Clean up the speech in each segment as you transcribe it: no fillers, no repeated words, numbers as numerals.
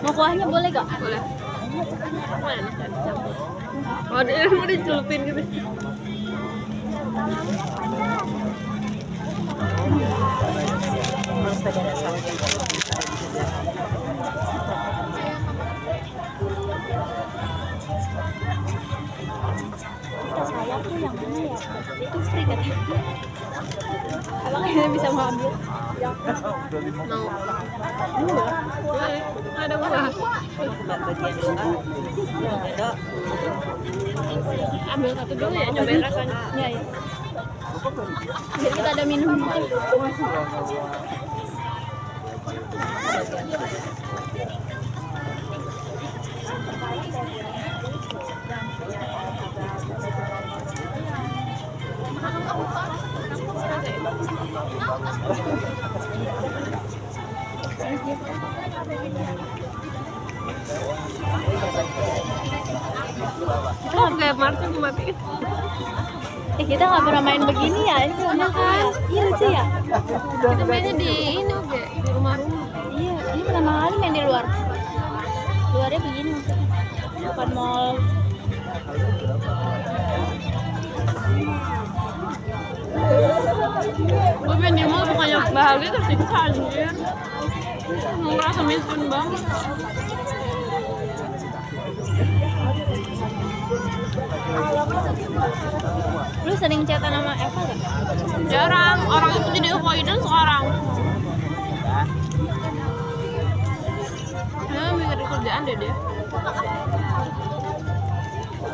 Mau kuahnya boleh gak? Boleh. Mana? Oh, dia mau dicelupin gitu. Kita saya tuh yang mana ya? Itu free katanya. Abang kayaknya bisa mau ambil. Mau? Boleh. Ada buah. Ambil satu dulu ya, nyobain rasanya. Iya, ya. Jadi kita ada minum gitu. Oh, kayak Martin matiin. Kita nggak pernah main begini ya, ini punya kan? Iya lucu ya. Kita mainnya di ini oke, di rumah-rumah. Iya, ini pertama kali main di luar. Luarnya begini maksudnya, bukan mall. Gue main di mall bukannya bahagia tersiksa anjir. Ngerasa miskin banget. Lu sering chatan sama Eva gak? Jarang, orang itu jadi avoidan sekarang. Ya, mikirin kerjaan deh dia.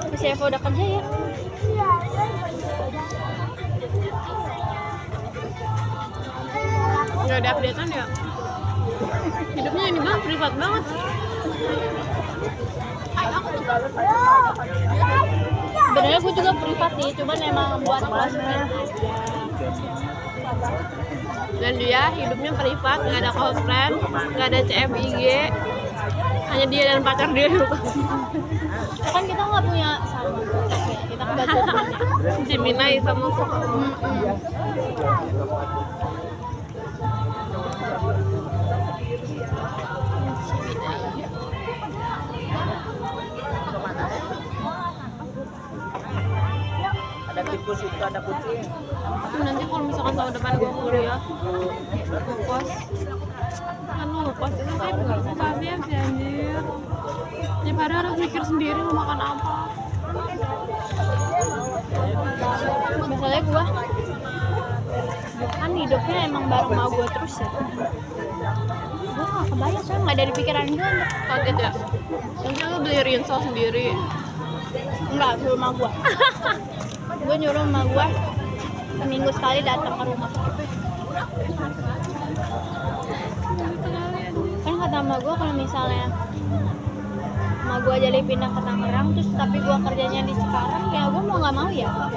Terus Eva udah kerja ya? Nggak ada updatean ya. Hidupnya ini banget, privat banget. Sebenarnya gue juga privat sih, cuman emang buat kelasnya. Dan dia hidupnya privat, nggak ada close friend, nggak ada CFIG, hanya dia dan pacar dia. Kan kita nggak punya sama, kita kan baca temennya. Gemini sama aku. Ada tikus itu, ada kucing. Nanti kalau misalkan tahun depan gue kuliah ngekos kan ngekos itu sih kasihan sih anjir. Ya padahal harus mikir sendiri mau makan apa. Misalnya gue kan hidupnya emang bareng sama gue terus ya. Gue gak kebayang, soalnya gak dari pikiran gue. Kaget ya. Nanti lu beli rinso sendiri. Enggak, suruh sama gue. Gue nyuruh sama gue seminggu sekali datang ke rumah. Kan kata sama gue kalau misalnya sama gue jadi pindah ke Tangerang terus tapi gue kerjanya di Cikarang, ya gue mau nggak mau ya kos.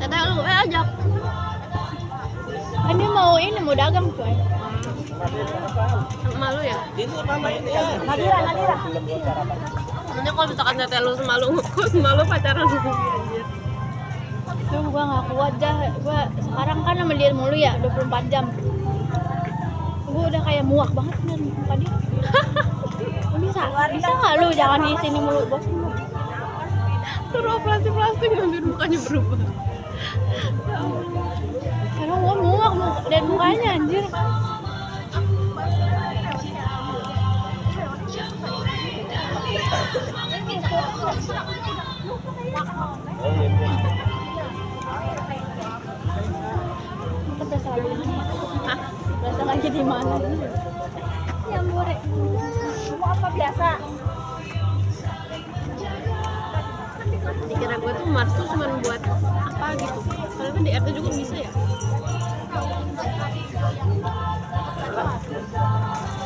Teteh lu ajak. Kan dia mau dagang coy. Sama lu ya? Itu nama ini ya. Nadira. Nanti kalau misalkan teteh lu sama lu ngekos sama lu pacaran sendiri anjir. Tuh gue nggak kuat dah. Gue sekarang kan sama dia mulu ya 24 jam. Gue udah kayak muak banget kan tadi. Bisa nggak lu jangan di sini mulu bos. Suruh plastik nanti mukanya berubah. Karena gue muak dan mukanya anjir. Kita berasa lagi di mana? Hah? Berasa lagi di mana? Ya mure. Mau apa biasa? Dikira gue tuh Mars tuh cuma buat apa gitu. Soalnya kan di RT juga bisa ya.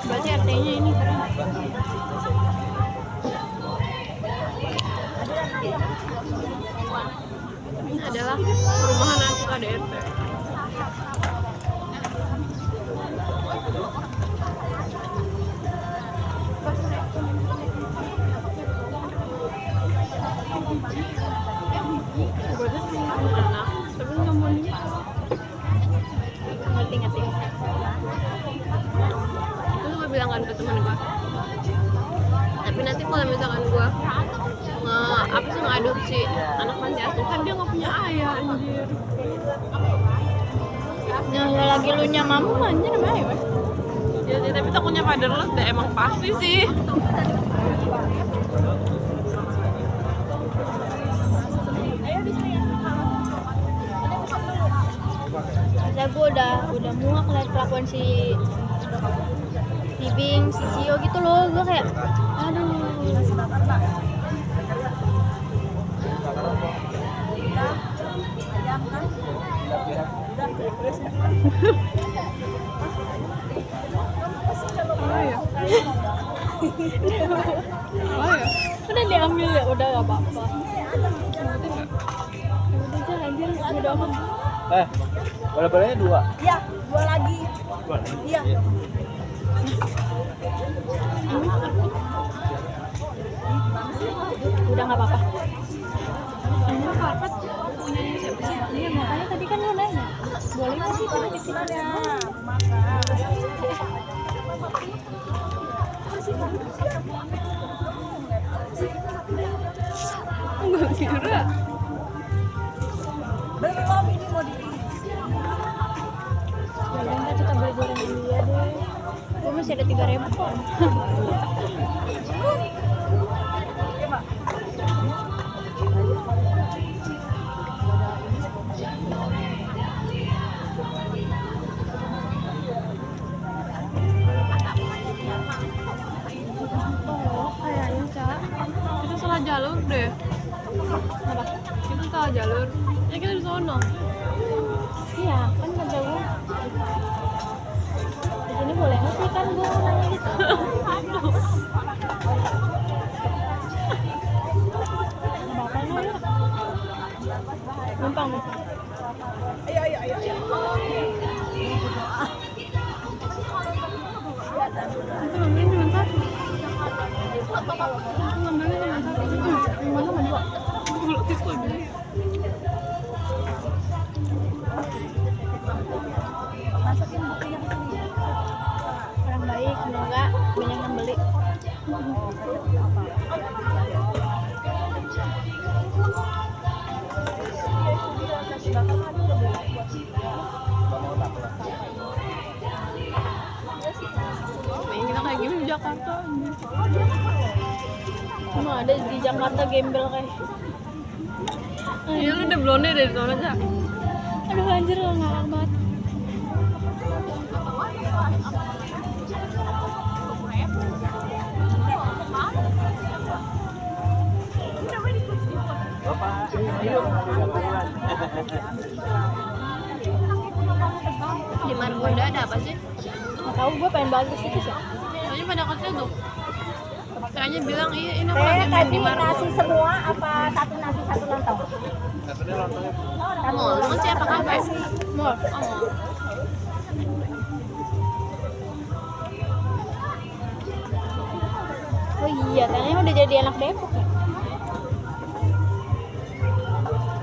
Berarti RT-nya ini keren. Ini adalah perumahan anti KDRT. Gue tuh enak, tapi nggak mau nih. anjir. Nah, ya lagi lu nyamamu anjir namanya weh. Ya, tapi takutnya fatherless deh, emang pasti sih. Masa gue udah muak liat kelakuan si Bing, si Cio gitu loh. Gue kayak aduh. Oh ya. Oh ya. Udah diambil ya, udah gak apa-apa. Udah aja anjir, udah amat. Bola-bolanya 2. Iya, 2 lagi. Iya. Udah gak apa-apa. Emang karpet punyanya siapa sih? Iya makanya tadi kan lu nanya. Boleh nggak sih pilih di sini? Enggak kira. Belum ini mau diisi. Ya udah kita beli gorengan dia deh. Gue masih ada 3.000 kok. Oh, kayaknya Cak. Kita salah jalur deh. Apa? Kita salah jalur. Ya kita di sono. Iya kan gak jauh. Di sini boleh nggak sih kan gue nanya gitu. Bapak nggak ya? Numpang nih. Ayo. Itu ngambilnya cuma satu. Itu ngambilnya cuma satu. Yang mana sama 2? Kalau tisu dulu. Masukin bukunya ke sini. Orang baik, semoga banyak yang beli. Pengen kita kayak gini di Jakarta. Cuma ada di Jakarta gembel kayak. Iya lu udah blonde dari sono aja. Aduh anjir ngalak banget. Di Margonda ada apa sih? Nggak tahu gue pengen banget ke situ sih. Soalnya pada kecil tuh. Kayaknya bilang iya ini Teh lagi main tadi di Margo. nasi semua apa satu nasi satu lontong? Satunya lontongnya. Mau lu sih apa kafe? Mau. Oh. Oh iya, ternyata udah jadi anak Depok ya.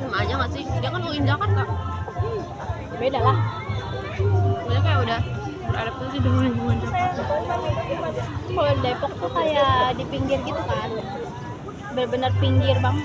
Sama aja nggak sih? Dia kan UIN Jakarta. Beda lah. Dia kayak udah beradaptasi dengan lingkungan Jakarta. Kalau Depok tuh kayak di pinggir gitu kan. Bener-bener pinggir bang.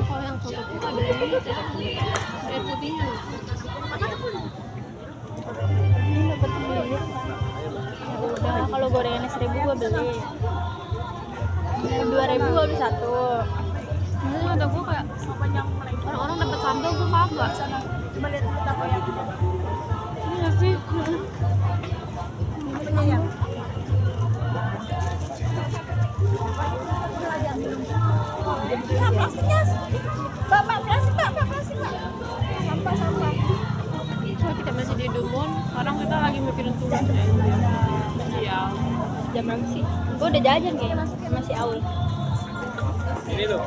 Kalau yang soto tuh ada ini air putihnya. Ini dapat beli. Ya udah, kalau gorengannya 1.000 gue beli. 2.000 gue beli satu. Maksudnya ada gue kayak orang-orang dapat sambal gue kagak. Coba lihat dulu takoyaki. Ini nggak sih? Apanya ya? Nah, plastiknya. Bapak plastik, Pak. Plastik, Pak. Sampah. Coba kita masih di Dumon. Sekarang kita lagi mikirin tugas ya. Iya. Jam berapa sih? Gue udah jajan kayaknya. Masih Aul. Ini loh.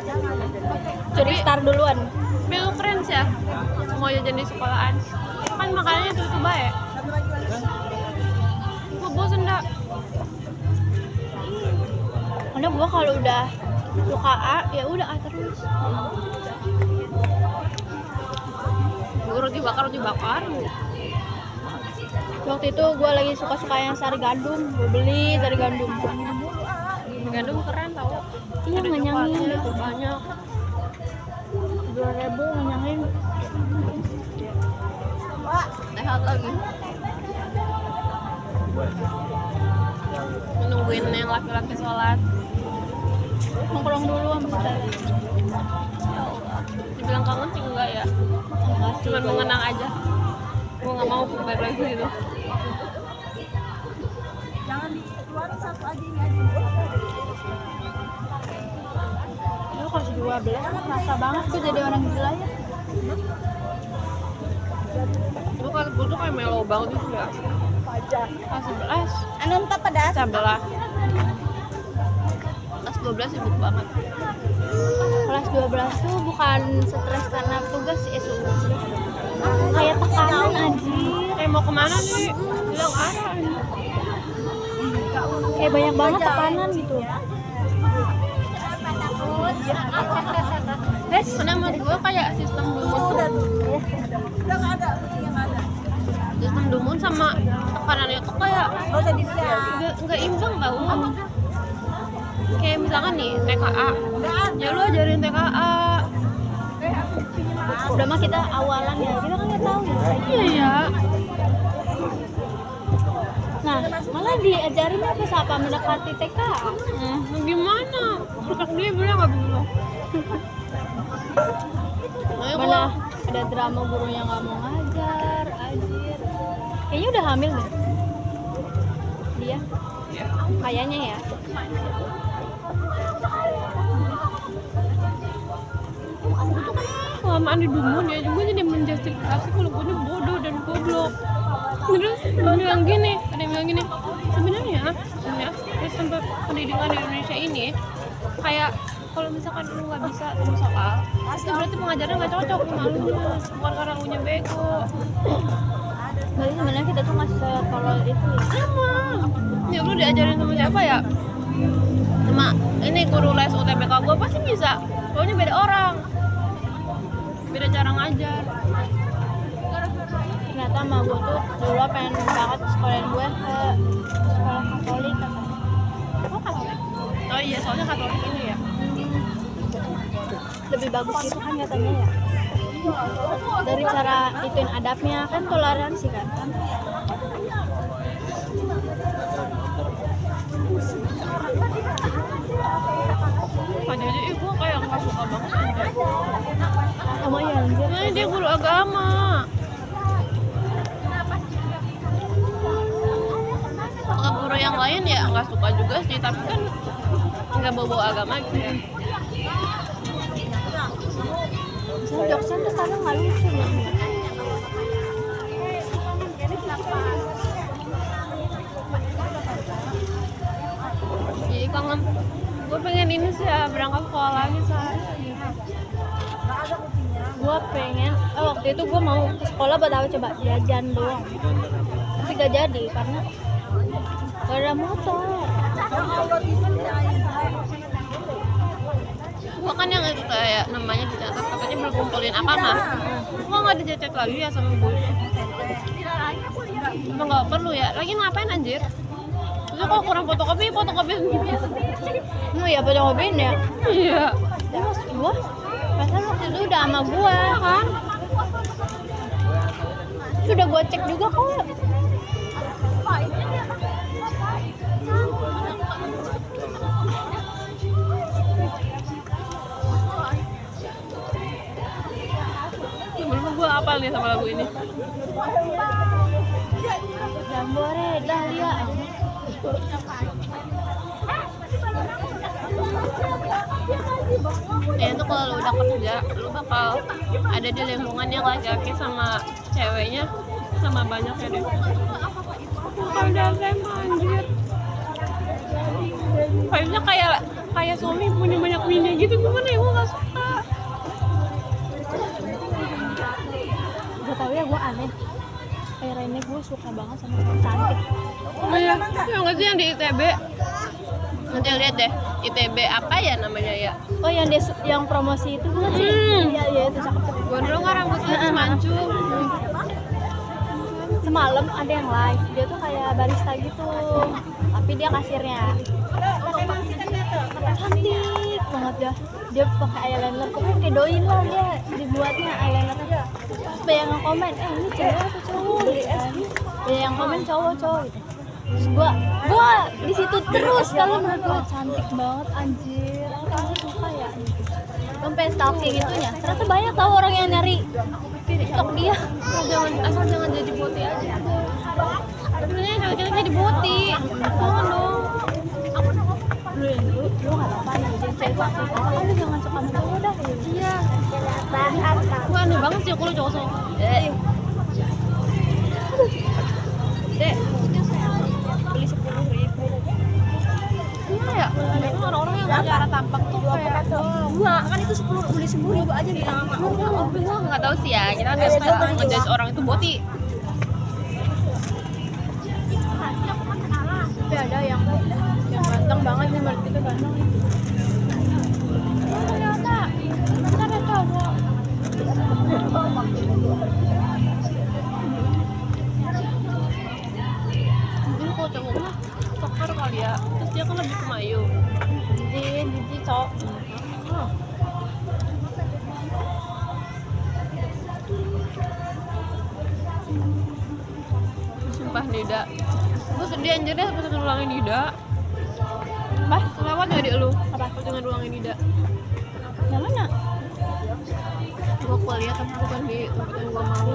Curi star duluan. Mil friends ya. Mau jajan di sekolahan. Kan makanannya tuh baik. Gue bosen dah gue kalau udah suka A ya udah A terus. Gue roti bakar. Waktu itu gue lagi suka yang sari gandum, gue beli sari gandum. Gandum keren tau. Iya, Ada ngenyangin coklatnya, gitu. banyak. 2.000 ngenyangin. Sehat lagi. Menungguin yang laki-laki sholat. Nongkrong dulu sama saudara. Dibilang kangen sih enggak ya. Enggak sih. Cuman mengenang aja. Gue nggak mau balik lagi gitu. Jangan dikeluarin satu aja ini aja. Lu kasih 12, rasa banget gue jadi orang gila ya. Gue tuh kayak melo banget gitu ya. Kelas 11 Anu entah pedas. sebelah. Kelas 12 sibuk banget. Kelas 12 tuh bukan stres karena tugas sih, kayak tekanan anjir. Mau kemana nih? Bilang arah. Kayak banyak banget tekanan gitu. Karena menurut gue kayak sistem dumun tuh. Udah nggak ada, yang nggak ada. Sistem dumun sama tekanannya tuh kayak Nggak usah dilihat. nggak imbang tau. Kayak misalkan nih TKA, ya lu ajarin TKA. Udah mah kita awalan ya, kita kan nggak tahu ya. Iya ya. Nah, malah diajarin apa siapa mendekati TK. Gimana? Terus dia bilang nggak bisa. Mana ada drama gurunya nggak mau ngajar, anjir. Kayaknya udah hamil deh. Dia, kayaknya ya. Kelamaan di dumun ya, gue jadi menjustifikasi kalau gue ini bodoh dan goblok. Terus ada yang bilang gini, sebenarnya sistem pendidikan di Indonesia ini kayak kalau misalkan lu nggak bisa tulis soal, itu berarti pengajaran nggak cocok sama lu, bukan karena lu nya bego. Jadi sebenarnya kita tuh nggak setolol itu ya. Emang, ya lu diajarin sama siapa ya? Sama ini guru les UTBK gue pasti bisa, soalnya beda orang, beda cara ngajar. Ternyata sama gue tuh dulu pengen banget sekolahin gue ke sekolah Katolik katanya. Oh Katolik? Oh iya, soalnya Katolik ini ya. Lebih bagus gitu kan katanya ya. Dari cara ituin adabnya kan toleransi kan. Padahal gue kayak nggak suka banget aja. Sama ya anjir. Nah, dia guru agama. Kalau guru yang lain ya nggak suka juga sih, tapi kan nggak bawa agama gitu ya. Misalnya Joksan tuh kadang nggak lucu ya. Jadi kangen. Gue pengen ini sih ya, berangkat sekolah lagi sehari. Gue pengen, waktu itu gue mau ke sekolah buat apa coba, jajan doang. Tapi gak jadi karena gak ada motor. Gue kan yang itu kayak namanya dicatat katanya belum kumpulin apa mah. Kok nggak dicatat lagi ya sama gue? Emang nggak perlu ya? Lagi ngapain anjir? Terus kalau kurang fotokopi sendiri. Oh ya fotokopiin ya. Iya. Ya maksud gue, perasaan waktu itu udah sama gue kan. Sudah gue cek juga kok. Sebelum gue apal nih sama lagu ini. Jambore Dahlia. Ya itu kalau lu udah kerja, lu bakal ada di lingkungan yang laki-laki sama ceweknya sama banyak ya deh. Kalau udah SMA anjir. Kayaknya kayak suami punya banyak bini gitu, gimana ya, gue gak suka. Gak tau ya, gue aneh. Kayak Rene gue suka banget sama cewek cantik. Oh iya, yang nggak sih yang di ITB? Nanti lihat deh, ITB apa ya namanya ya? Oh yang promosi itu bukan sih? Iya itu cakep tuh. Gondrong kan rambutnya terus mancung. Semalam ada yang live, dia tuh kayak barista gitu, tapi dia kasirnya. Cantik banget dia pakai eyeliner, pokoknya kayak doi lah dia dibuatnya eyelinernya. Terus banyak yang komen, ini cewek atau cowok? Banyak yang komen cowok gitu. Terus gua di situ terus kalau menurut gua cantik banget anjir, kamu suka ya? Sampai stalking itunya, ternyata banyak tau orang yang nyari TikTok dia. Asal jangan jadi boti aja. Sebenarnya kalau kita jadi boti, jangan dong. Lu nggak apa-apa nih jadi cewek cantik, lu jangan suka sama cowok dah. Iya. Gua aneh banget sih kalau cowok sama. Dek, beli 10.000. Gimana ya? Orang-orang yang cara tampak tuh kayak Dua kan itu 10 aja nih. gua nggak tahu sih ya. Kita nggak suka ngejudge orang itu boti. Tapi ada yang ganteng banget nih, menurut itu ganteng. Oh, ternyata ada cowok. Mungkin kalau cowok mah toker kali ya. Terus dia kan lebih kemayu. Jijik cowok. Sumpah Nida. Gue sedih anjir deh pas ngulangin Nida. Bah, Lewat nggak di lu? apa? Pas dengan ruangin Nida. Yang mana? Gue kuliah tapi bukan di tempat yang gue mau.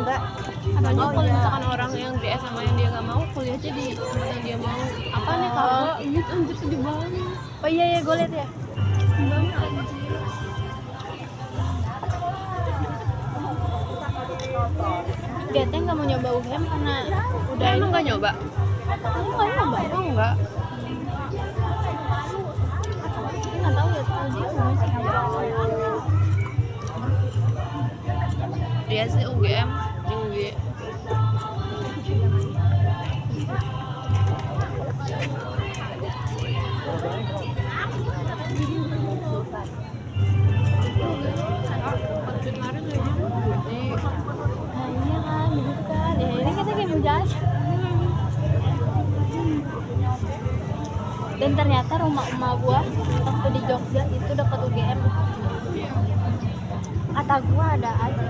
Banyak kalau misalkan orang yang di SMA yang dia nggak mau, kuliah aja di tempat yang dia mau. Apa nih kagak? Ini anjir sedih banget. Oh iya gue liat ya. Sedih banget anjir. Dia teh nggak mau nyoba UGM karena udah Emang nggak nyoba? Kamu nggak nyoba? Oh enggak. Dia nggak tahu ya kalau dia mau sih. Dia sih UGM tinggi. Nah iya kan, begitu kan. Ya ini kita kayak mau jalan. Dan ternyata rumah emak gua waktu di Jogja itu dekat UGM. Kata gua ada aja.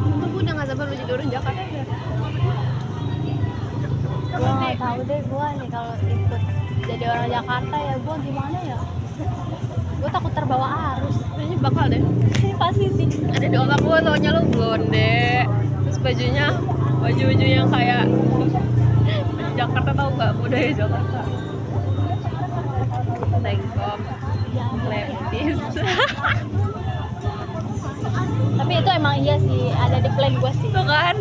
Untung gue udah nggak sabar mau jadi orang Jakarta ya. Gua nggak tahu deh gua nih kalau ikut jadi orang Jakarta ya gua gimana ya? Gua takut terbawa arus. Kayaknya bakal deh. Ini pasti sih. Ada di otak gue taunya lu blonde. Terus bajunya baju yang kayak baju Jakarta, tau nggak, budaya Jakarta. Tank top, Ya, lepis. tapi itu emang iya sih ada di plan gua sih. Tuh kan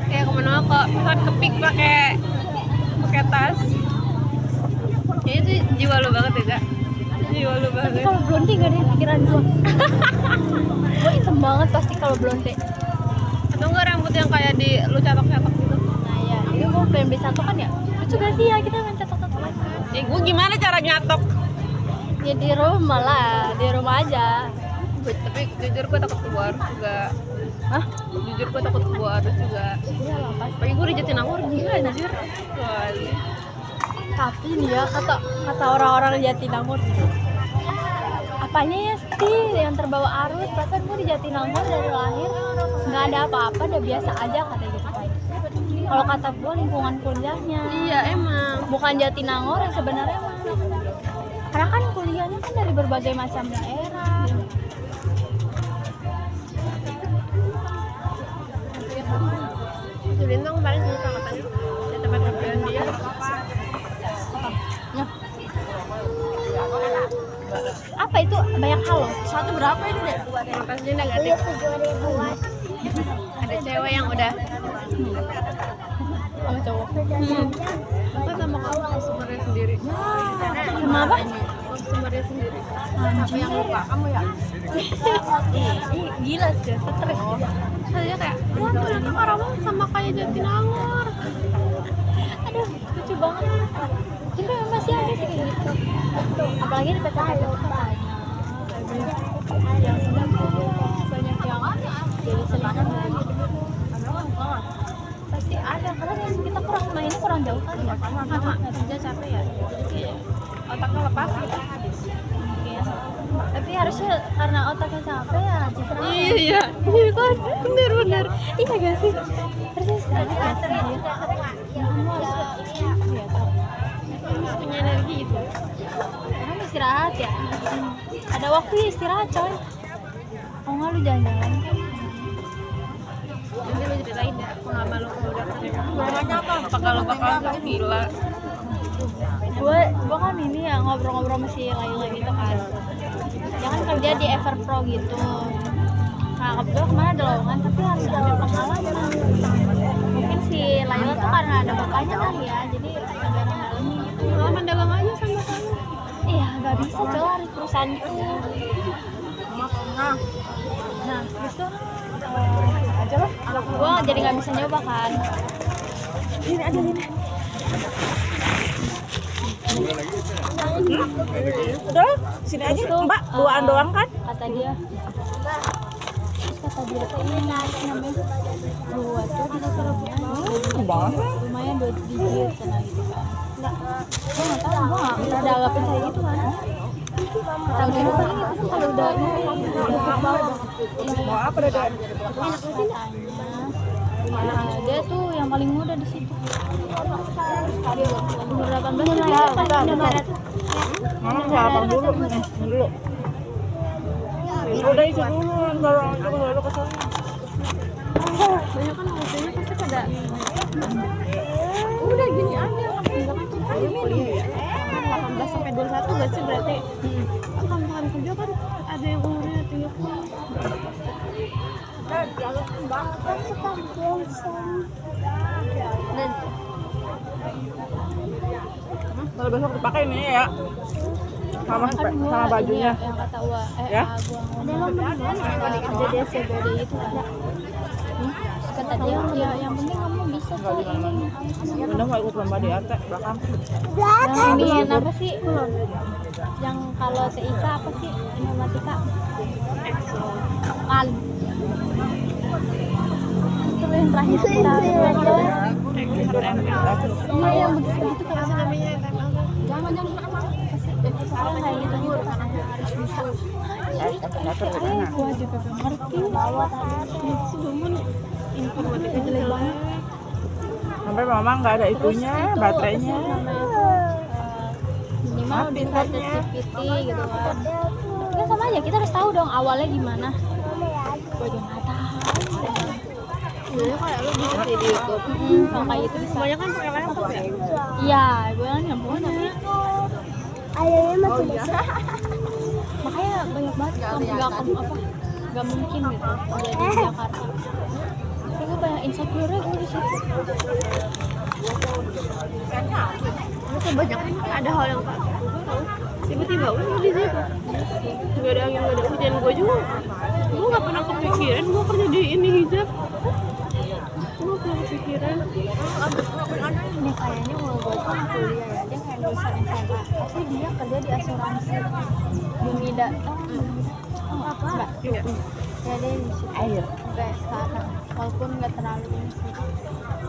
kayak kemana kok misalkan kepik pakai tas. Kayaknya itu jiwa lu banget ya Kak. Jiwa lu Tapi banget. kalau blonde gak ada yang pikiran gua. Gua hitam banget pasti kalau blonde. Atau enggak rambut yang kayak di lu catok-catok gitu. Nah ya, itu gua plan B1 kan ya. Lucu gak sih ya kita main catok-catok lagi. Gue gimana cara nyatok? Ya di rumah lah, di rumah aja. Tapi jujur gue takut keluar juga. Hah? Jujur gue takut keluar juga. Iya lah pasti. Pagi gue di Jatinangor gila anjir. Wah. Tapi nih ya kata orang-orang Jatinangor gitu. Apanya ya Sti yang terbawa arus? Perasaan gue di Jatinangor dari lahir nggak ada apa-apa, udah biasa aja kata gitu kan. Kalau kata gue lingkungan kuliahnya. Iya emang. Bukan Jatinangor yang sebenarnya mah. Karena kan kuliahnya kan dari berbagai macam daerah. Lintang kemarin cerita katanya di tempat kerjaan dia. Ya. Apa itu banyak hal loh. Satu berapa ini deh? Makasih negatif. Ada cewek yang udah Sama cowok. apa sama kamu customer-nya sendiri. Sama apa? Customer-nya sendiri. Anjir. Yang lupa kamu ya? Ih, gila sih, stres. Saya kayak, wah ternyata Karawang sama sama kayak Jatinangor. Aduh, lucu banget. Tapi memang masih ada sih kayak gitu. Apalagi di PTN itu katanya. Yang sedang banyak yang jadi selingkuh dari pasti ada karena kan kita kurang mainnya kurang jauh kan ya. Kerja capek ya. Jadi otaknya lepas gitu. Mungkin. Tapi harusnya karena otaknya capek ya citra. Iya kan, bener. Iya gak sih? Harusnya istirahat sih. Kamu harus iya tau. Harus punya energi gitu. Kamu istirahat ya. Ada waktu ya istirahat coy. Oh nggak lu jalan-jalan. Nanti lu ceritain deh pengalaman lu kalau udah kerja. Pengalamannya apa? Apa kalau bakal gila? Gue kan ini ya ngobrol-ngobrol sama si Laila gitu kan. Dia kan kerja di Everpro gitu. Nah kebetulan kemana ada lowongan tapi harus ada pengalaman. Mungkin si Laila tuh karena ada bapaknya kali ya, jadi agak mendalami gitu. Pengalaman dagang aja sama kamu. Iya nggak bisa coy harus perusahaan itu. Nah terus tuh aja lah. Gue jadi nggak bisa nyoba kan. Gini aja gini. Udah, sini aja Mbak, duaan doang kan? Kata dia tuh ini namanya dua tuh di Surabaya lumayan 2 digit sana gitu kan. Gue nggak tahu, gue nggak pernah dagangan kayak gitu kan. Kata gue paling itu tuh kalau udah ke bawah Mau apa dadan? dia tuh yang paling muda di situ. Umur 18 tuh dia paling muda. Mama lapar dulu. Udah itu dulu, kalau itu ke sana. Banyak kan biasanya pasti pada udah gini aja misalkan kan kuliah ya kan 18 sampai 21 gak sih berarti kan kerja kan ada yang umurnya 30. Kalau besok dipakai ini ya. Sama bajunya. Yang kata gua Ya? ada yang kerja di SCBD itu ada. Kata dia yang penting kamu bisa kok ini. Bunda mau ikut lomba di RT belakang. Yang ini apa sih? Yang kalau TIK apa sih? Informatika. Kan. Itu yang terakhir kita belajar. Iya yang begitu kan namanya. Jangan sekarang kayak gitu kan harus bisa. Gua juga gak ngerti. Bawa tadi. Cuman informatika jelek banget. Sampai mama nggak ada itunya, baterainya. Minimal bisa ChatGPT gitu kan. Kan sama aja kita harus tahu dong awalnya gimana. Gue juga nggak tahu. Sebenarnya kayak lu bisa sih di YouTube. Kalau kayak gitu bisa. Banyak kan pakai laptop ya. Iya, gue kan nggak mau tapi Ayahnya masih bisa. makanya banyak banget nggak mungkin gitu jadi di Jakarta. Tapi gue banyak insecure gue di situ. Karena kebanyakan ada hal yang tak tiba-tiba udah di situ nggak ada angin nggak ada hujan. Gue nggak pernah kepikiran gue kerja di ini hijab. Gue pernah kepikiran Ini kayaknya mau gue tuh kuliah ya dia kayak lulusan SMA tapi dia kerja di asuransi Bumida apa enggak enggak ya dia di situ Air. sampai sekarang walaupun nggak terlalu ini sih.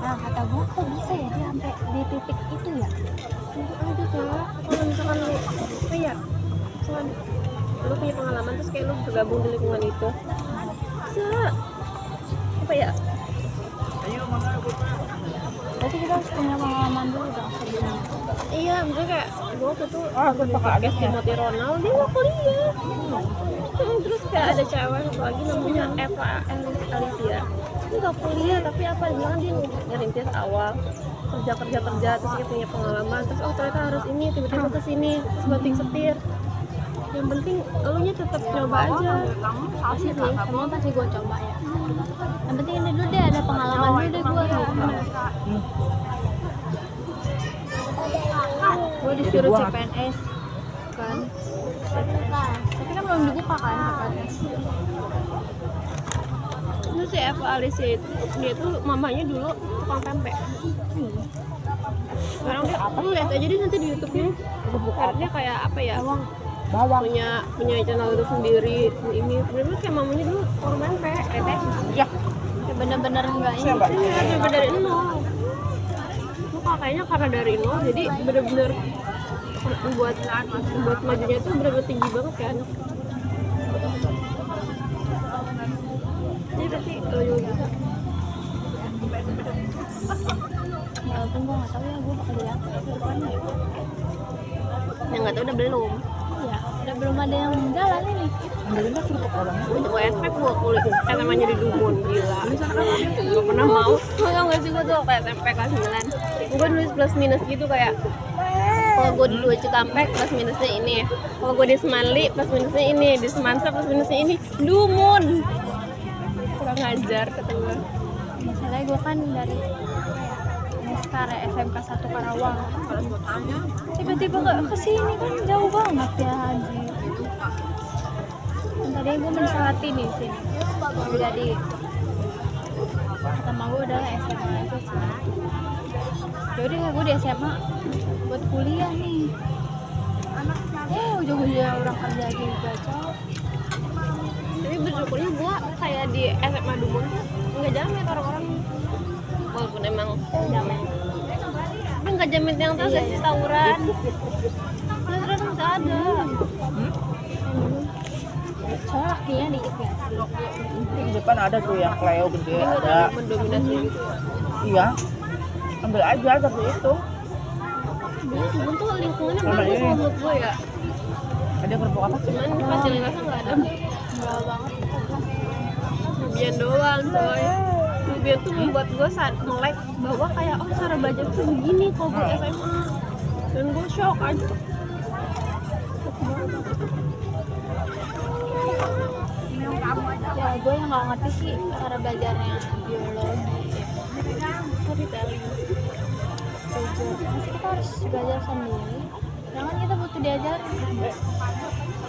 Nah kata gue kok bisa ya dia sampai di titik itu ya. ada Kak. Kalau misalkan lu apa ya misalkan lu punya pengalaman terus kayak lu bergabung di lingkungan itu bisa apa ya berarti kita harus punya pengalaman dulu dong sebelumnya. iya misalnya kayak gue waktu itu Aku pakai podcast Timothy Ronald dia nggak kuliah. Terus kayak ada cewek satu lagi namanya Eva Alicia dia nggak kuliah tapi apa bilang dia ngerintis awal kerja terus dia punya pengalaman terus oh ternyata harus ini tiba-tiba kesini terus banting setir. Yang penting elunya tetap coba aja. Pasti sih semua pasti gue coba ya. Yang penting ini dulu deh ada pengalaman dulu deh gue gitu. Gue disuruh Jadi gua CPNS kan tapi kan belum dibuka kan CPNS. Nah Itu si Eva Alicia itu dia tuh mamanya dulu tukang pempek. Sekarang dia lu lihat aja deh nanti di YouTube-nya. Dia kayak apa ya? Bawang. punya channel itu sendiri ini sebenarnya kayak mamanya dulu tukang pempek teteh Ya, Ya bener-bener enggak ini. siapa? iya coba dari nol lu kakaknya karena dari nol jadi bener-bener buat majunya itu bener-bener tinggi banget kan jadi pasti kalau juga bisa Walaupun gue nggak tahu ya gue bakal jadi apa ke depannya. yang nggak tahu udah belum Iya, udah belum ada yang jalan ini. Ambilin lah kerupuk orang. gue SMP gue kulit SMA jadi Dumon gila gak pernah mau lo tau gak sih gue tuh kayak SMP kelas 9 gue nulis plus minus gitu kayak kalau gue di 2 Cikampek plus minusnya ini kalau gue di Semanli plus minusnya ini di Semansa plus minusnya ini Dumon kurang ngajar kata gue Masalahnya gue kan dari sekarang SMK 1 Karawang. Tiba-tiba ke sini kan jauh banget ya Haji. Tadi gue mensahati nih sini. Jadi pertama gue adalah SMA aja sih. Jadi gue di SMA buat kuliah nih. Ujung-ujungnya orang kerja juga cowok. tapi bersyukurnya gue kayak di SMA Dumon tuh nggak jamet orang-orang walaupun emang jamet tapi nggak jamet yang tahu sih tawuran terus nggak ada Soalnya lakinya dikit ya. Di depan ada tuh yang Cleo gede dia ada. udah mendominasi gitu Iya. Ambil aja tapi itu. dia Dumon tuh lingkungannya Sama bagus ini. menurut gue ya Ada kerupuk apa? cuman fasilitasnya nggak ada Enggak banget. Rubian doang coy Rubian tuh membuat gue saat melek bahwa kayak oh cara belajar tuh begini kalau buat SMA dan gue shock aja Ya gue yang nggak ngerti sih cara belajarnya biologi. storytelling Jujur, masa kita harus belajar sendiri. Jangan kita butuh diajarin.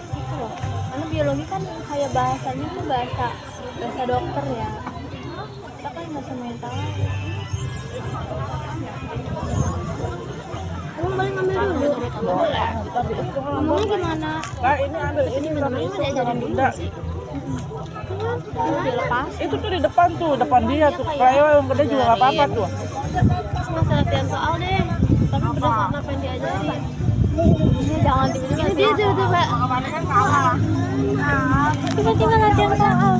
Gitu loh. Karena biologi kan kayak bahasanya tuh bahasa dokter ya. Kita kan bahasa mental. kamu balik ngambil dulu boleh Tapi itu Ngomongnya gimana? Nah, ini ambil ini tapi itu sama bunda. Dilepas. Itu tuh di depan tuh, depan dia tuh. Cleo yang gede juga nggak apa-apa tuh. terus masa latihan soal deh tapi berdasarkan apa yang diajarin Jangan tiba-tiba. ini dia tiba-tiba Tiba-tiba latihan soal.